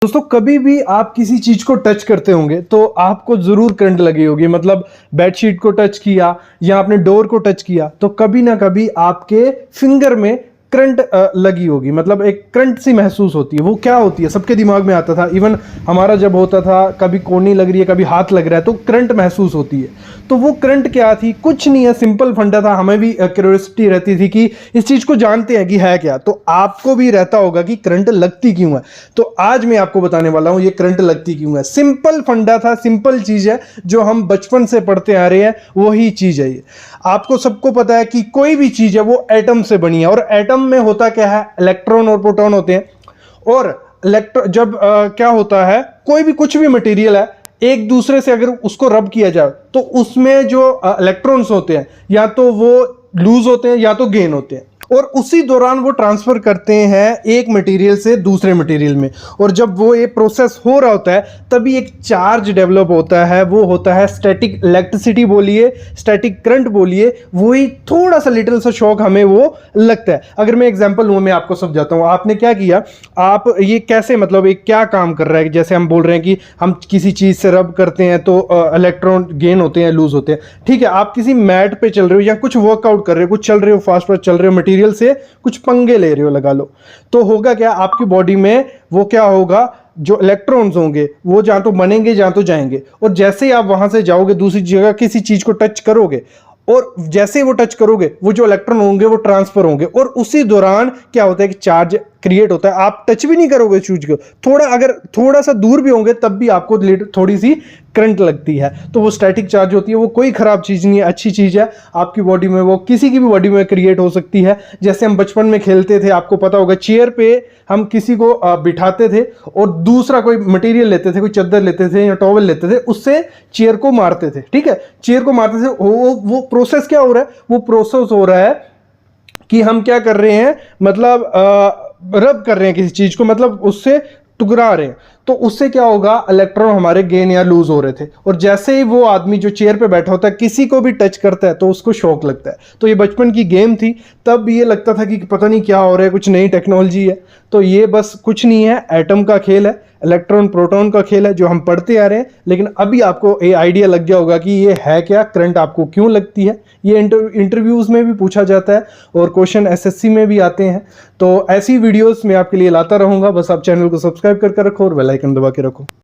दोस्तों कभी भी आप किसी चीज को टच करते होंगे तो आपको जरूर करंट लगी होगी। मतलब बेडशीट को टच किया या आपने डोर को टच किया तो कभी ना कभी आपके फिंगर में करंट लगी होगी। मतलब एक करंट सी महसूस होती है। वो क्या होती है, सबके दिमाग में आता था। इवन हमारा जब होता था कभी कोहनी लग रही है, कभी हाथ लग रहा है तो करंट महसूस होती है। तो वो करंट क्या थी? कुछ नहीं है, सिंपल फंडा था। हमें भी क्यूरियोसिटी रहती थी कि इस चीज को जानते हैं कि है क्या। तो आपको भी रहता होगा कि करंट लगती क्यों है। तो आज मैं आपको बताने वाला हूं ये करंट लगती क्यों है। सिंपल फंडा था, सिंपल चीज है जो हम बचपन से पढ़ते आ रहे हैं, वही चीज है ये। आपको सबको पता है कि कोई भी चीज है वो एटम से बनी है, और एटम में होता क्या है, इलेक्ट्रॉन और प्रोटॉन होते हैं। और इलेक्ट्रॉन जब क्या होता है, कोई भी कुछ भी मटेरियल है, एक दूसरे से अगर उसको रब किया जाए तो उसमें जो इलेक्ट्रॉन्स होते हैं या तो वो लूज होते हैं या तो गेन होते हैं, और उसी दौरान वो ट्रांसफर करते हैं एक मटेरियल से दूसरे मटेरियल में। और जब वो ये प्रोसेस हो रहा होता है तभी एक चार्ज डेवलप होता है। वो होता है स्टैटिक इलेक्ट्रिसिटी बोलिए, स्टैटिक करंट बोलिए। वही थोड़ा सा लिटिल सा शॉक हमें वो लगता है। अगर मैं एग्जांपल लूँ, मैं आपको समझाता हूँ। आपने क्या किया, आप ये कैसे, मतलब एक क्या काम कर रहा है। जैसे हम बोल रहे हैं कि हम किसी चीज़ से रब करते हैं तो इलेक्ट्रॉन गेन होते हैं, लूज होते हैं। ठीक है, आप किसी मैट पे चल रहे हो या कुछ वर्कआउट कर रहे हो, कुछ चल रहे हो, फास्ट फास्ट चल रहे हो, मटेरियल से कुछ पंगे ले रहे हो, लगा लो। तो होगा क्या, आपकी बॉडी में वो क्या होगा, जो इलेक्ट्रॉन्स होंगे वो जहां तो बनेंगे जहां तो जाएंगे। और जैसे ही आप वहां से जाओगे दूसरी जगह किसी चीज को टच करोगे, और जैसे ही वो टच करोगे वो जो इलेक्ट्रॉन होंगे वो ट्रांसफर होंगे, और उसी दौरान क्या होता है कि चार्ज क्रिएट होता है। आप टच भी नहीं करोगे चीज को, अगर थोड़ा सा दूर भी होंगे तब भी आपको थोड़ी सी करंट लगती है। तो वो स्टैटिक चार्ज होती है। वो कोई खराब चीज नहीं है, अच्छी चीज है। आपकी बॉडी में, वो किसी की भी बॉडी में क्रिएट हो सकती है। जैसे हम बचपन में खेलते थे, आपको पता होगा, चेयर पे हम किसी को बिठाते थे और दूसरा कोई मटेरियल लेते थे, कोई चादर लेते थे या टॉवल लेते थे, उससे चेयर को मारते थे। ठीक है, चेयर को मारते थे। वो प्रोसेस क्या हो रहा है, वो प्रोसेस हो रहा है कि हम क्या कर रहे हैं, मतलब रब कर रहे हैं किसी चीज को, मतलब उससे टुकरा रहे हैं। तो उससे क्या होगा, इलेक्ट्रॉन हमारे गेन या लूज हो रहे थे। और जैसे ही वो आदमी जो चेयर पे बैठा होता है किसी को भी टच करता है तो उसको शॉक लगता है। तो ये बचपन की गेम थी। तब ये लगता था कि पता नहीं क्या हो रहा है, कुछ नई टेक्नोलॉजी है। तो ये बस कुछ नहीं है, एटम का खेल है, इलेक्ट्रॉन प्रोटॉन का खेल है, जो हम पढ़ते आ रहे हैं। लेकिन अभी आपको ये आइडिया लग गया होगा कि ये है क्या, करंट आपको क्यों लगती है। ये इंटरव्यूज में भी पूछा जाता है और क्वेश्चन एसएससी में भी आते हैं। तो ऐसी वीडियोस मैं आपके लिए लाता रहूंगा। बस आप चैनल को सब्सक्राइब करके रखो और बेल आइकन दबा के रखो।